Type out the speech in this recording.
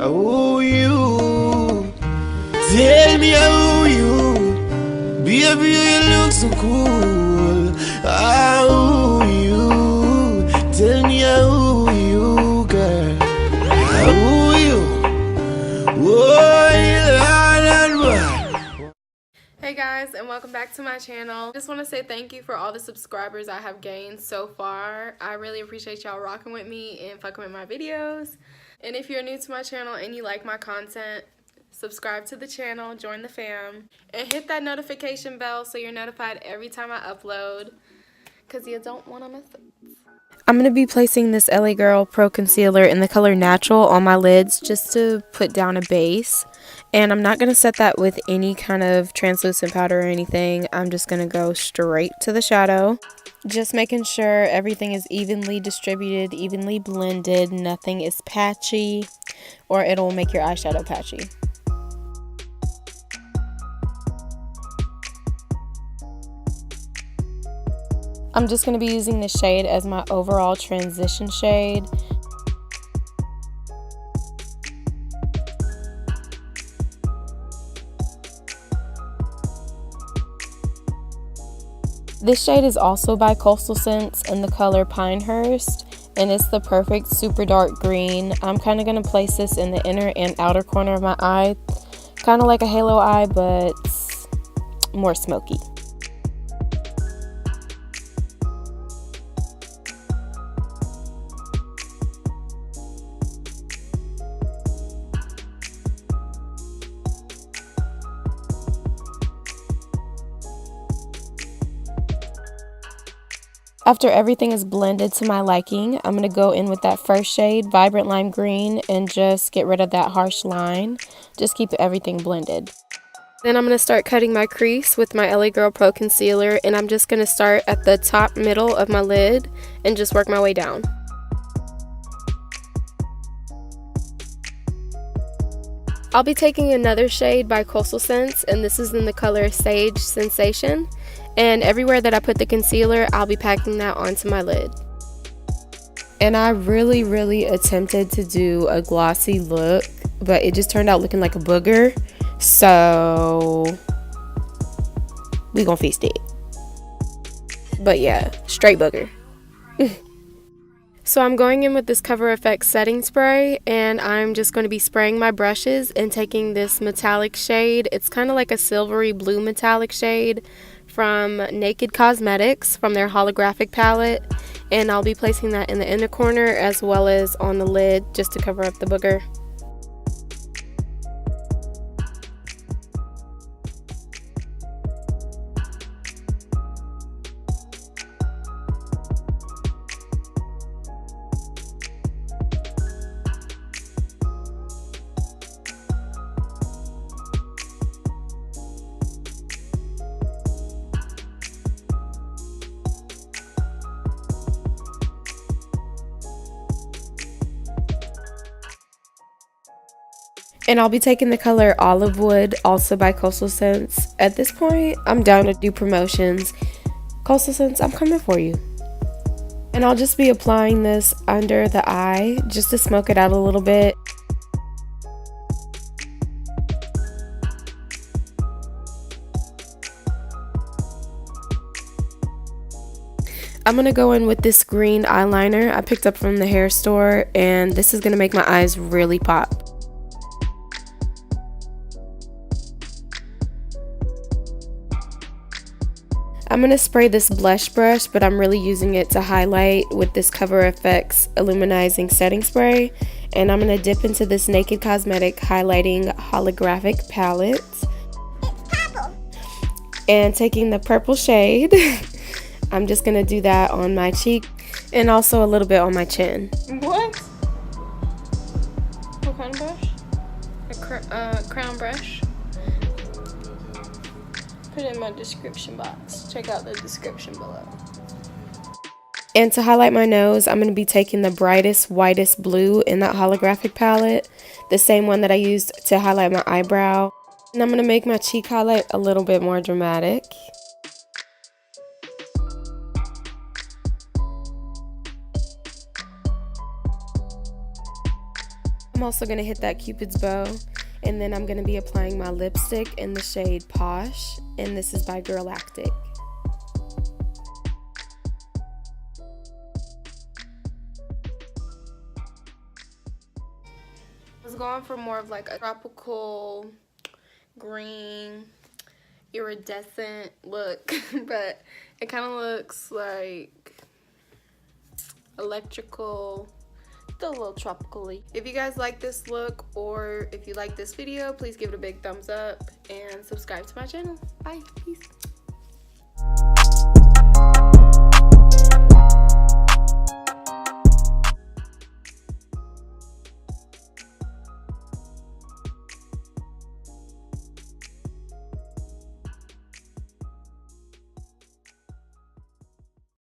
How you? Tell me how you? Baby, you look so cool. How you? Tell me how you, girl. How you? Hey guys, and welcome back to my channel. Just want to say thank you for all the subscribers I have gained so far. I really appreciate y'all rocking with me and fucking with my videos. And if you're new to my channel and you like my content, subscribe to the channel, join the fam, and hit that notification bell so you're notified every time I upload, because you don't want to miss it. I'm going to be placing this LA Girl Pro Concealer in the color Natural on my lids just to put down a base. And I'm not going to set that with any kind of translucent powder or anything. I'm just going to go straight to the shadow. Just making sure everything is evenly distributed, evenly blended, nothing is patchy, or it'll make your eyeshadow patchy. I'm just going to be using this shade as my overall transition shade. This shade is also by Coastal Scents in the color Pinehurst, and it's the perfect super dark green. I'm kind of going to place this in the inner and outer corner of my eye, kind of like a halo eye, but more smoky. After everything is blended to my liking, I'm going to go in with that first shade, Vibrant Lime Green, and just get rid of that harsh line. Just keep everything blended. Then I'm going to start cutting my crease with my LA Girl Pro Concealer, and I'm just going to start at the top middle of my lid and just work my way down. I'll be taking another shade by Coastal Scents, and this is in the color Sage Sensation. And everywhere that I put the concealer, I'll be packing that onto my lid. And I really attempted to do a glossy look, but it just turned out looking like a booger. So we gonna feast it. But yeah, straight booger. So I'm going in with this Cover FX setting spray, and I'm just going to be spraying my brushes and taking this metallic shade. It's kind of like a silvery blue metallic shade from Naked Cosmetics from their holographic palette, and I'll be placing that in the inner corner as well as on the lid just to cover up the booger. And I'll be taking the color Olivewood, also by Coastal Scents. At this point, I'm down to do promotions. Coastal Scents, I'm coming for you. And I'll just be applying this under the eye, just to smoke it out a little bit. I'm going to go in with this green eyeliner I picked up from the hair store, and this is going to make my eyes really pop. I'm going to spray this blush brush, but I'm really using it to highlight with this Cover FX Illuminizing Setting Spray. And I'm going to dip into this Naked Cosmetic Highlighting Holographic palette. And taking the purple shade, I'm just going to do that on my cheek and also a little bit on my chin. What? What kind of brush? A crown brush. Put it in my description box. Check out the description below. And to highlight my nose, I'm going to be taking the brightest, whitest blue in that holographic palette. The same one that I used to highlight my eyebrow. And I'm going to make my cheek highlight a little bit more dramatic. I'm also going to hit that Cupid's bow, and then I'm going to be applying my lipstick in the shade Posh, and this is by Girlactic. I was going for more of like a tropical green iridescent look, but it kind of looks like electrical, still a little tropically. If you guys like this look, or if you like this video, please give it a big thumbs up and subscribe to my channel. Bye. Peace.